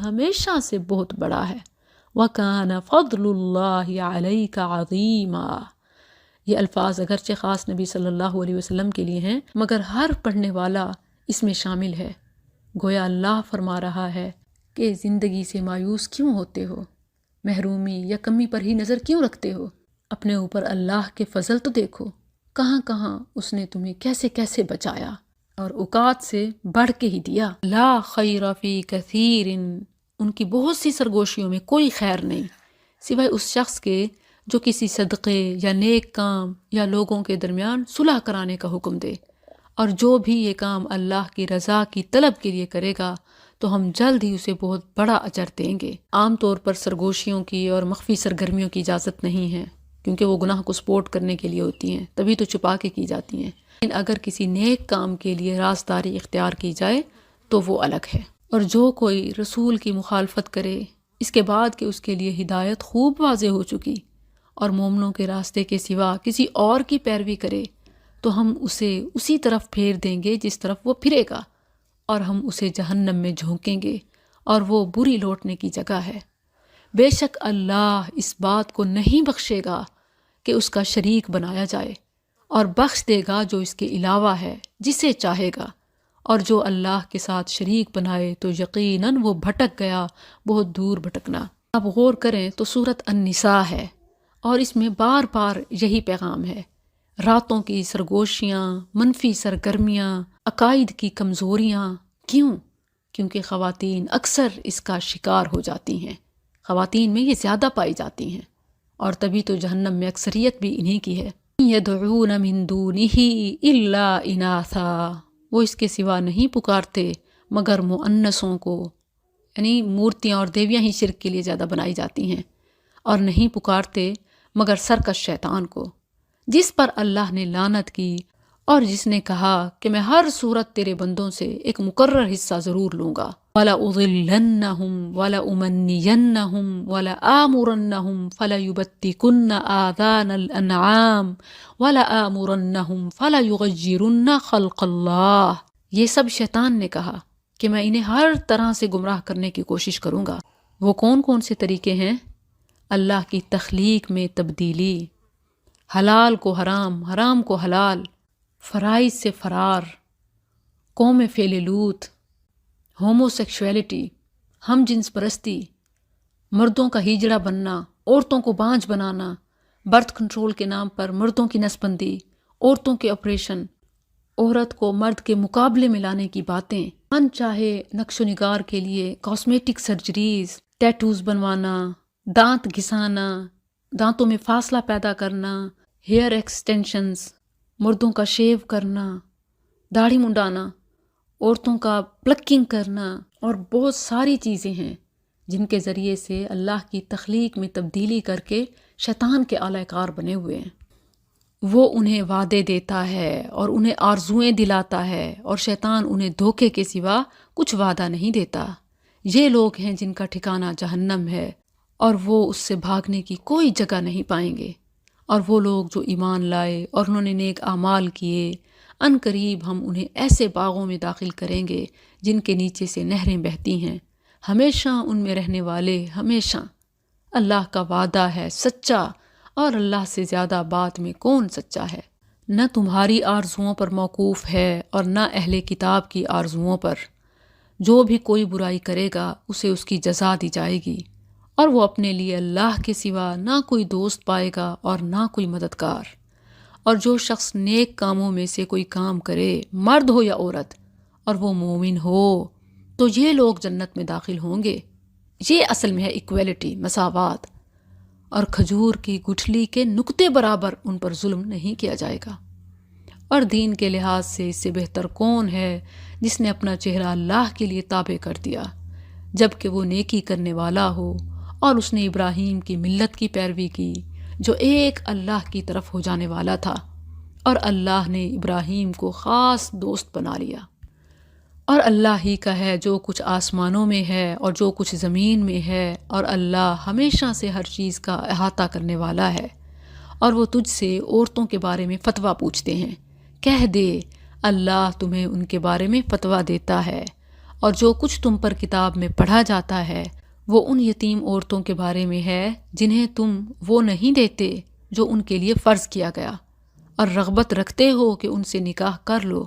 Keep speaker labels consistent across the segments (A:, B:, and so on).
A: ہمیشہ سے بہت بڑا ہے۔ وَكَانَ فَضْلُ اللَّهِ عَلَيْكَ عَظِيمًا۔ یہ الفاظ اگرچہ خاص نبی صلی اللہ علیہ وسلم کے لیے ہیں، مگر ہر پڑھنے والا اس میں شامل ہے۔ گویا اللہ فرما رہا ہے کہ زندگی سے مایوس کیوں ہوتے ہو، محرومی یا کمی پر ہی نظر کیوں رکھتے ہو؟ اپنے اوپر اللہ کے فضل تو دیکھو، کہاں کہاں اس نے تمہیں کیسے کیسے بچایا اور اوقات سے بڑھ کے ہی دیا۔ لا خیر فی کثیر، ان کی بہت سی سرگوشیوں میں کوئی خیر نہیں سوائے اس شخص کے جو کسی صدقے یا نیک کام یا لوگوں کے درمیان صلح کرانے کا حکم دے، اور جو بھی یہ کام اللہ کی رضا کی طلب کے لیے کرے گا تو ہم جلد ہی اسے بہت بڑا اجر دیں گے۔ عام طور پر سرگوشیوں کی اور مخفی سرگرمیوں کی اجازت نہیں ہے، کیونکہ وہ گناہ کو سپورٹ کرنے کے لیے ہوتی ہیں، تبھی تو چھپا کے کی جاتی ہیں۔ لیکن اگر کسی نیک کام کے لیے رازداری اختیار کی جائے تو وہ الگ ہے۔ اور جو کوئی رسول کی مخالفت کرے اس کے بعد کہ اس کے لیے ہدایت خوب واضح ہو چکی اور مومنوں کے راستے کے سوا کسی اور کی پیروی کرے تو ہم اسے اسی طرف پھیر دیں گے جس طرف وہ پھرے گا، اور ہم اسے جہنم میں جھونکیں گے، اور وہ بری لوٹنے کی جگہ ہے۔ بے شک اللہ اس بات کو نہیں بخشے گا کہ اس کا شریک بنایا جائے، اور بخش دے گا جو اس کے علاوہ ہے جسے چاہے گا، اور جو اللہ کے ساتھ شریک بنائے تو یقیناً وہ بھٹک گیا بہت دور بھٹکنا۔ اب غور کریں تو سورۃ النساء ہے، اور اس میں بار بار یہی پیغام ہے۔ راتوں کی سرگوشیاں، منفی سرگرمیاں، عقائد کی کمزوریاں، کیوں؟ کیونکہ خواتین اکثر اس کا شکار ہو جاتی ہیں، خواتین میں یہ زیادہ پائی جاتی ہیں، اور تبھی تو جہنم میں اکثریت بھی انہی کی ہے۔ يَدْعُونَ مِن دُونِهِ إِلَّا إِنَاثًا، وہ اس کے سوا نہیں پکارتے مگر مؤنثوں کو، یعنی مورتیاں اور دیویاں ہی شرک کے لیے زیادہ بنائی جاتی ہیں، اور نہیں پکارتے مگر سرکش شیطان کو، جس پر اللہ نے لعنت کی اور جس نے کہا کہ میں ہر صورت تیرے بندوں سے ایک مقرر حصہ ضرور لوں گا۔ وَلَأُضِلَّنَّهُمْ وَلَأُمَنِّيَنَّهُمْ وَلَآمُرَنَّهُمْ فَلَيُبَتِّكُنَّ آذَانَ الْأَنْعَامِ وَلَآمُرَنَّهُمْ فَلَيُغَيِّرُنَّ خَلْقَ اللَّهِ۔ یہ سب شیطان نے کہا کہ میں انہیں ہر طرح سے گمراہ کرنے کی کوشش کروں گا۔ وہ کون کون سے طریقے ہیں؟ اللہ کی تخلیق میں تبدیلی، حلال کو حرام، حرام کو حلال، فرائض سے فرار، قوم فعل لوط، ہومو سیکشولیٹی، ہم جنس پرستی، مردوں کا ہیجڑا بننا، عورتوں کو بانجھ بنانا، برتھ کنٹرول کے نام پر مردوں کی نسبندی، عورتوں کے آپریشن، عورت کو مرد کے مقابلے میں لانے کی باتیں، من چاہے نقش و نگار کے لیے کاسمیٹک سرجریز، ٹیٹوز بنوانا، دانت گھسانا، دانتوں میں فاصلہ پیدا کرنا، ہیئر ایکسٹینشنز، مردوں کا شیو کرنا، داڑھی منڈانا، عورتوں کا پلکنگ کرنا، اور بہت ساری چیزیں ہیں جن کے ذریعے سے اللہ کی تخلیق میں تبدیلی کر کے شیطان کے اعلی کار بنے ہوئے ہیں۔ وہ انہیں وعدے دیتا ہے اور انہیں آرزوئیں دلاتا ہے، اور شیطان انہیں دھوکے کے سوا کچھ وعدہ نہیں دیتا۔ یہ لوگ ہیں جن کا ٹھکانہ جہنم ہے، اور وہ اس سے بھاگنے کی کوئی جگہ نہیں پائیں گے۔ اور وہ لوگ جو ایمان لائے اور انہوں نے نیک اعمال کیے، ان قریب ہم انہیں ایسے باغوں میں داخل کریں گے جن کے نیچے سے نہریں بہتی ہیں، ہمیشہ ان میں رہنے والے ہمیشہ۔ اللہ کا وعدہ ہے سچا، اور اللہ سے زیادہ بات میں کون سچا ہے؟ نہ تمہاری آرزوؤں پر موقوف ہے اور نہ اہل کتاب کی آرزوؤں پر۔ جو بھی کوئی برائی کرے گا اسے اس کی جزا دی جائے گی، اور وہ اپنے لیے اللہ کے سوا نہ کوئی دوست پائے گا اور نہ کوئی مددگار۔ اور جو شخص نیک کاموں میں سے کوئی کام کرے، مرد ہو یا عورت، اور وہ مومن ہو، تو یہ لوگ جنت میں داخل ہوں گے۔ یہ اصل میں ہے ایکویلٹی، مساوات، اور کھجور کی گٹھلی کے نقطے برابر ان پر ظلم نہیں کیا جائے گا۔ اور دین کے لحاظ سے اس سے بہتر کون ہے جس نے اپنا چہرہ اللہ کے لیے تابع کر دیا، جبکہ وہ نیکی کرنے والا ہو، اور اس نے ابراہیم کی ملت کی پیروی کی جو ایک اللہ کی طرف ہو جانے والا تھا، اور اللہ نے ابراہیم کو خاص دوست بنا لیا۔ اور اللہ ہی کا ہے جو کچھ آسمانوں میں ہے اور جو کچھ زمین میں ہے، اور اللہ ہمیشہ سے ہر چیز کا احاطہ کرنے والا ہے۔ اور وہ تجھ سے عورتوں کے بارے میں فتویٰ پوچھتے ہیں، کہہ دے اللہ تمہیں ان کے بارے میں فتویٰ دیتا ہے، اور جو کچھ تم پر کتاب میں پڑھا جاتا ہے وہ ان یتیم عورتوں کے بارے میں ہے جنہیں تم وہ نہیں دیتے جو ان کے لیے فرض کیا گیا، اور رغبت رکھتے ہو کہ ان سے نکاح کر لو،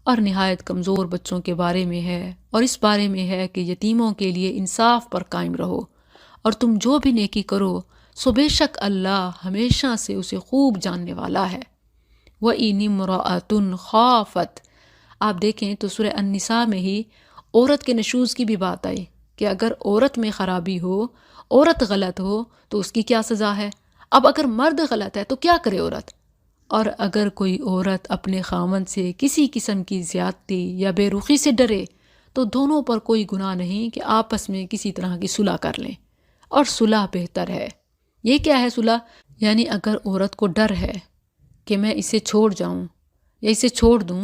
A: اور نہایت کمزور بچوں کے بارے میں ہے، اور اس بارے میں ہے کہ یتیموں کے لیے انصاف پر قائم رہو، اور تم جو بھی نیکی کرو سو بے شک اللہ ہمیشہ سے اسے خوب جاننے والا ہے۔ وَإِنِ امْرَأَةٌ خَافَتْ، آپ دیکھیں تو سورہ النساء میں ہی عورت کے نشوز کی بھی بات آئی کہ اگر عورت میں خرابی ہو، عورت غلط ہو تو اس کی کیا سزا ہے۔ اب اگر مرد غلط ہے تو کیا کرے عورت؟ اور اگر کوئی عورت اپنے خاوند سے کسی قسم کی زیادتی یا بے رخی سے ڈرے تو دونوں پر کوئی گناہ نہیں کہ آپس میں کسی طرح کی صلح کر لیں، اور صلح بہتر ہے۔ یہ کیا ہے صلح؟ یعنی اگر عورت کو ڈر ہے کہ میں اسے چھوڑ جاؤں یا اسے چھوڑ دوں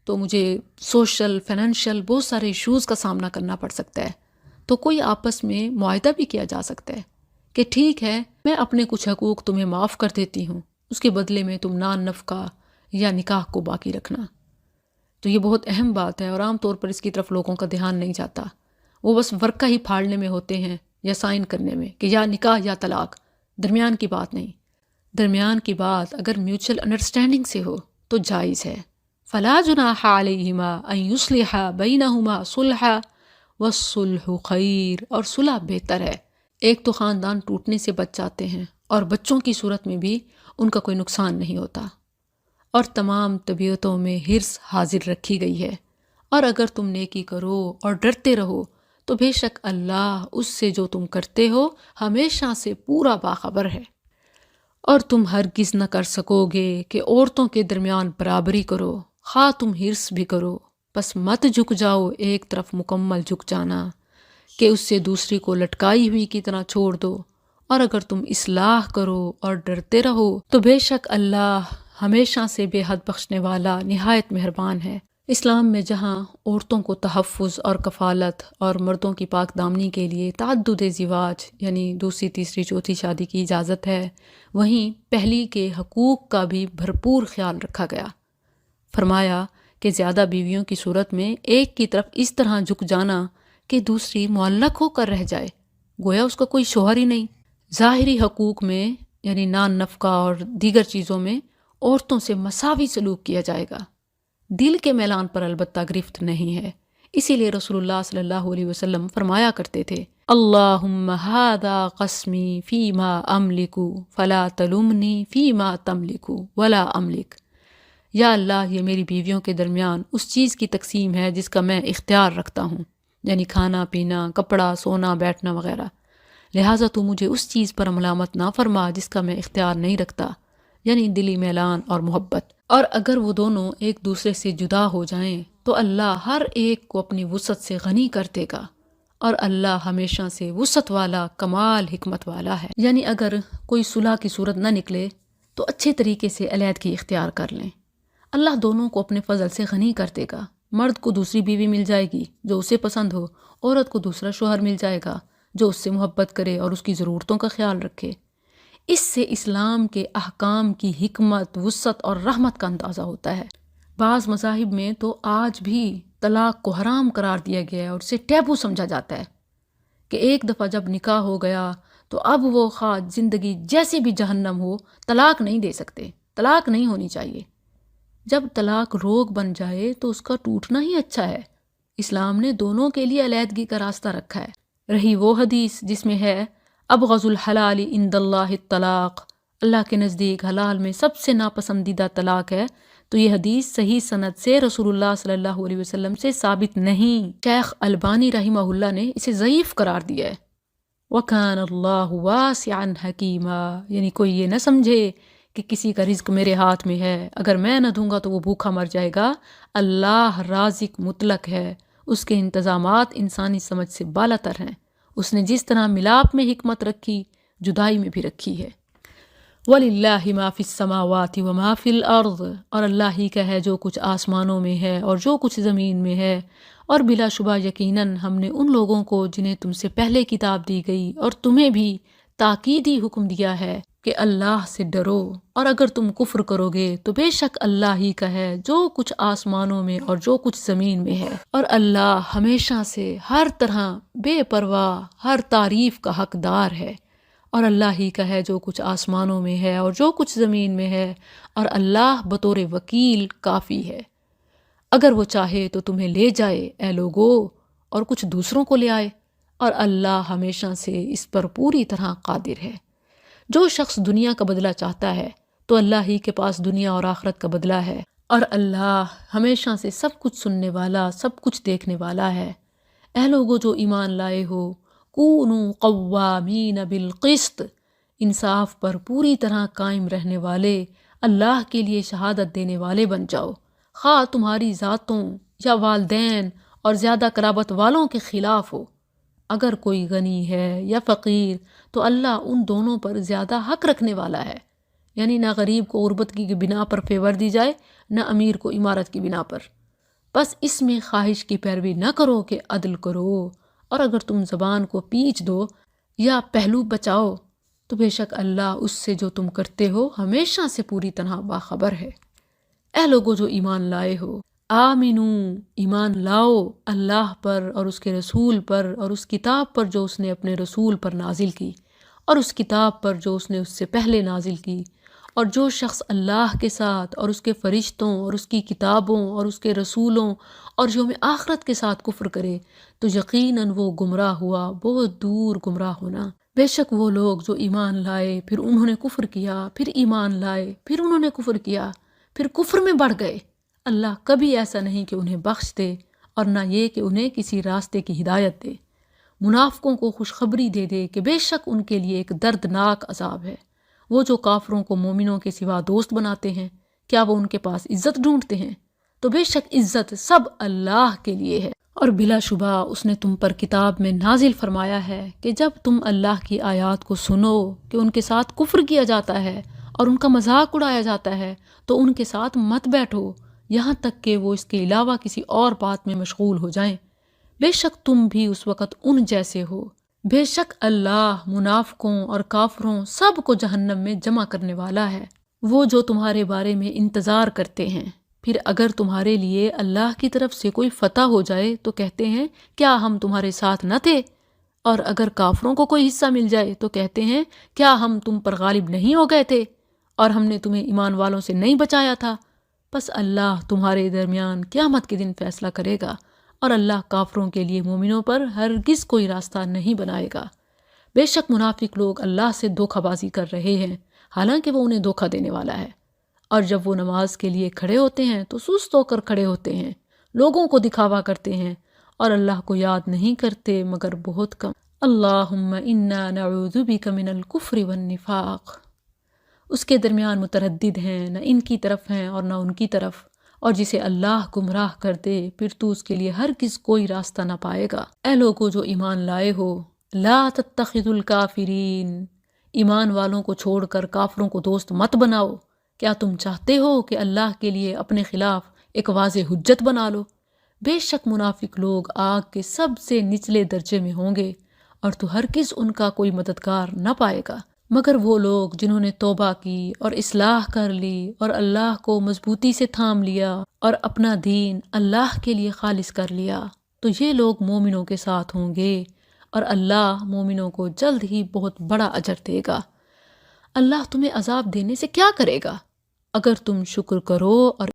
A: تو مجھے سوشل فائنینشیل بہت سارے ایشوز کا سامنا کرنا پڑ سکتا ہے، تو کوئی آپس میں معاہدہ بھی کیا جا سکتا ہے کہ ٹھیک ہے میں اپنے کچھ حقوق تمہیں معاف کر دیتی ہوں، اس کے بدلے میں تم نان نفقہ یا نکاح کو باقی رکھنا۔ تو یہ بہت اہم بات ہے، اور عام طور پر اس کی طرف لوگوں کا دھیان نہیں جاتا، وہ بس ورقہ ہی پھاڑنے میں ہوتے ہیں یا سائن کرنے میں کہ یا نکاح یا طلاق، درمیان کی بات نہیں۔ درمیان کی بات اگر میوچل انڈرسٹینڈنگ سے ہو تو جائز ہے۔ فلا جناح علیہما ان یصلحا بینہما صلحا والصلح خیر، اور صلح بہتر ہے۔ ایک تو خاندان ٹوٹنے سے بچ جاتے ہیں، اور بچوں کی صورت میں بھی ان کا کوئی نقصان نہیں ہوتا، اور تمام طبیعتوں میں حرص حاضر رکھی گئی ہے۔ اور اگر تم نیکی کرو اور ڈرتے رہو تو بے شک اللہ اس سے جو تم کرتے ہو ہمیشہ سے پورا باخبر ہے۔ اور تم ہرگز نہ کر سکو گے کہ عورتوں کے درمیان برابری کرو، خواہ تم حرص بھی کرو، پس مت جھک جاؤ ایک طرف مکمل جھک جانا کہ اس سے دوسری کو لٹکائی ہوئی کی طرح چھوڑ دو۔ اور اگر تم اصلاح کرو اور ڈرتے رہو تو بے شک اللہ ہمیشہ سے بے حد بخشنے والا نہایت مہربان ہے۔ اسلام میں جہاں عورتوں کو تحفظ اور کفالت اور مردوں کی پاک دامنی کے لیے تعدد زواج یعنی دوسری تیسری چوتھی شادی کی اجازت ہے، وہیں پہلی کے حقوق کا بھی بھرپور خیال رکھا گیا۔ فرمایا کہ زیادہ بیویوں کی صورت میں ایک کی طرف اس طرح جھک جانا کہ دوسری معلق ہو کر رہ جائے، گویا اس کا کوئی شوہر ہی نہیں۔ ظاہری حقوق میں یعنی نان نفقہ اور دیگر چیزوں میں عورتوں سے مساوی سلوک کیا جائے گا، دل کے میلان پر البتہ گرفت نہیں ہے۔ اسی لیے رسول اللہ صلی اللہ علیہ وسلم فرمایا کرتے تھے، اللہم ھذا قسمی فیما املک فلا تلمنی فیما تملک ولا املک، یا اللہ یہ میری بیویوں کے درمیان اس چیز کی تقسیم ہے جس کا میں اختیار رکھتا ہوں، یعنی کھانا پینا، کپڑا، سونا، بیٹھنا وغیرہ، لہٰذا تو مجھے اس چیز پر ملامت نہ فرما جس کا میں اختیار نہیں رکھتا، یعنی دلی میلان اور محبت۔ اور اگر وہ دونوں ایک دوسرے سے جدا ہو جائیں تو اللہ ہر ایک کو اپنی وسعت سے غنی کر دے گا، اور اللہ ہمیشہ سے وسعت والا کمال حکمت والا ہے۔ یعنی اگر کوئی صلح کی صورت نہ نکلے تو اچھے طریقے سے علیحدگی اختیار کر لیں، اللہ دونوں کو اپنے فضل سے غنی کر دے گا۔ مرد کو دوسری بیوی مل جائے گی جو اسے پسند ہو، عورت کو دوسرا شوہر مل جائے گا جو اس سے محبت کرے اور اس کی ضرورتوں کا خیال رکھے۔ اس سے اسلام کے احکام کی حکمت، وسعت اور رحمت کا اندازہ ہوتا ہے۔ بعض مذاہب میں تو آج بھی طلاق کو حرام قرار دیا گیا ہے اور اسے ٹیبو سمجھا جاتا ہے کہ ایک دفعہ جب نکاح ہو گیا تو اب وہ خواہ زندگی جیسے بھی جہنم ہو طلاق نہیں دے سکتے، طلاق نہیں ہونی چاہیے۔ جب طلاق روگ بن جائے تو اس کا ٹوٹنا ہی اچھا ہے۔ اسلام نے دونوں کے لیے علیحدگی کا راستہ رکھا ہے۔ رہی وہ حدیث جس میں ہے ابغض الحلال عند اللہ الطلاق، اللہ کے نزدیک حلال میں سب سے ناپسندیدہ طلاق ہے، تو یہ حدیث صحیح سند سے رسول اللہ صلی اللہ علیہ وسلم سے ثابت نہیں۔ شیخ البانی رحمہ اللہ نے اسے ضعیف قرار دیا ہے۔ وَكَانَ اللَّهُ وَاسِعًا حَكِيمًا، یعنی کوئی یہ نہ سمجھے کہ کسی کا رزق میرے ہاتھ میں ہے، اگر میں نہ دوں گا تو وہ بھوکا مر جائے گا۔ اللہ رازق مطلق ہے، اس کے انتظامات انسانی سمجھ سے بالا تر ہیں۔ اس نے جس طرح ملاپ میں حکمت رکھی، جدائی میں بھی رکھی ہے۔ وَلِلَّهِ مَا فِي السَّمَاوَاتِ وَمَا فِي الْأَرْضِ، اور اللہ ہی کا ہے جو کچھ آسمانوں میں ہے اور جو کچھ زمین میں ہے، اور بلا شبہ یقیناً ہم نے ان لوگوں کو جنہیں تم سے پہلے کتاب دی گئی اور تمہیں بھی تاکیدی حکم دیا ہے کہ اللہ سے ڈرو، اور اگر تم کفر کرو گے تو بے شک اللہ ہی کا ہے جو کچھ آسمانوں میں اور جو کچھ زمین میں ہے، اور اللہ ہمیشہ سے ہر طرح بے پرواہ ہر تعریف کا حقدار ہے، اور اللہ ہی کا ہے جو کچھ آسمانوں میں ہے اور جو کچھ زمین میں ہے، اور اللہ بطور وکیل کافی ہے۔ اگر وہ چاہے تو تمہیں لے جائے اے لوگو، اور کچھ دوسروں کو لے آئے، اور اللہ ہمیشہ سے اس پر پوری طرح قادر ہے۔ جو شخص دنیا کا بدلہ چاہتا ہے تو اللہ ہی کے پاس دنیا اور آخرت کا بدلہ ہے، اور اللہ ہمیشہ سے سب کچھ سننے والا، سب کچھ دیکھنے والا ہے۔ اے لوگو جو ایمان لائے ہو، کونوا قوامین بالقسط، انصاف پر پوری طرح قائم رہنے والے، اللہ کے لیے شہادت دینے والے بن جاؤ، خواہ تمہاری ذاتوں یا والدین اور زیادہ قرابت والوں کے خلاف ہو۔ اگر کوئی غنی ہے یا فقیر تو اللہ ان دونوں پر زیادہ حق رکھنے والا ہے، یعنی نہ غریب کو غربت کی بنا پر فیور دی جائے، نہ امیر کو عمارت کی بنا پر۔ بس اس میں خواہش کی پیروی نہ کرو کہ عدل کرو، اور اگر تم زبان کو پیچ دو یا پہلو بچاؤ تو بے شک اللہ اس سے جو تم کرتے ہو ہمیشہ سے پوری طرح باخبر ہے۔ اے لوگو جو ایمان لائے ہو، آمینو، ایمان لاؤ اللہ پر اور اس کے رسول پر اور اس کتاب پر جو اس نے اپنے رسول پر نازل کی، اور اس کتاب پر جو اس نے اس سے پہلے نازل کی، اور جو شخص اللہ کے ساتھ اور اس کے فرشتوں اور اس کی کتابوں اور اس کے رسولوں اور یوم آخرت کے ساتھ کفر کرے تو یقیناً وہ گمراہ ہوا، بہت دور گمراہ ہونا۔ بے شک وہ لوگ جو ایمان لائے پھر انہوں نے کفر کیا، پھر ایمان لائے پھر انہوں نے کفر کیا، پھر کفر میں بڑھ گئے، اللہ کبھی ایسا نہیں کہ انہیں بخش دے، اور نہ یہ کہ انہیں کسی راستے کی ہدایت دے۔ منافقوں کو خوشخبری دے دے کہ بے شک ان کے لیے ایک دردناک عذاب ہے۔ وہ جو کافروں کو مومنوں کے سوا دوست بناتے ہیں، کیا وہ ان کے پاس عزت ڈھونڈتے ہیں؟ تو بے شک عزت سب اللہ کے لیے ہے، اور بلا شبہ اس نے تم پر کتاب میں نازل فرمایا ہے کہ جب تم اللہ کی آیات کو سنو کہ ان کے ساتھ کفر کیا جاتا ہے اور ان کا مذاق اڑایا جاتا ہے تو ان کے ساتھ مت بیٹھو یہاں تک کہ وہ اس کے علاوہ کسی اور بات میں مشغول ہو جائیں، بے شک تم بھی اس وقت ان جیسے ہو۔ بے شک اللہ منافقوں اور کافروں سب کو جہنم میں جمع کرنے والا ہے۔ وہ جو تمہارے بارے میں انتظار کرتے ہیں، پھر اگر تمہارے لیے اللہ کی طرف سے کوئی فتح ہو جائے تو کہتے ہیں کیا ہم تمہارے ساتھ نہ تھے، اور اگر کافروں کو کوئی حصہ مل جائے تو کہتے ہیں کیا ہم تم پر غالب نہیں ہو گئے تھے اور ہم نے تمہیں ایمان والوں سے نہیں بچایا تھا۔ پس اللہ تمہارے درمیان قیامت کے دن فیصلہ کرے گا، اور اللہ کافروں کے لیے مومنوں پر ہرگز کوئی راستہ نہیں بنائے گا۔ بے شک منافق لوگ اللہ سے دھوکہ بازی کر رہے ہیں، حالانکہ وہ انہیں دھوکہ دینے والا ہے، اور جب وہ نماز کے لیے کھڑے ہوتے ہیں تو سست ہو کر کھڑے ہوتے ہیں، لوگوں کو دکھاوا کرتے ہیں اور اللہ کو یاد نہیں کرتے مگر بہت کم۔ اللہم انا نعوذ بک من الکفر والنفاق۔ اس کے درمیان متردد ہیں، نہ ان کی طرف ہیں اور نہ ان کی طرف، اور جسے اللہ گمراہ کر دے پھر تو اس کے لیے ہرگز کوئی راستہ نہ پائے گا۔ اے لوگو جو ایمان لائے ہو، لا تتخذوا الکافرین، ایمان والوں کو چھوڑ کر کافروں کو دوست مت بناؤ۔ کیا تم چاہتے ہو کہ اللہ کے لیے اپنے خلاف ایک واضح حجت بنا لو؟ بے شک منافق لوگ آگ کے سب سے نچلے درجے میں ہوں گے، اور تو ہرگز ان کا کوئی مددگار نہ پائے گا، مگر وہ لوگ جنہوں نے توبہ کی اور اصلاح کر لی اور اللہ کو مضبوطی سے تھام لیا اور اپنا دین اللہ کے لیے خالص کر لیا، تو یہ لوگ مومنوں کے ساتھ ہوں گے، اور اللہ مومنوں کو جلد ہی بہت بڑا اجر دے گا۔ اللہ تمہیں عذاب دینے سے کیا کرے گا اگر تم شکر کرو اور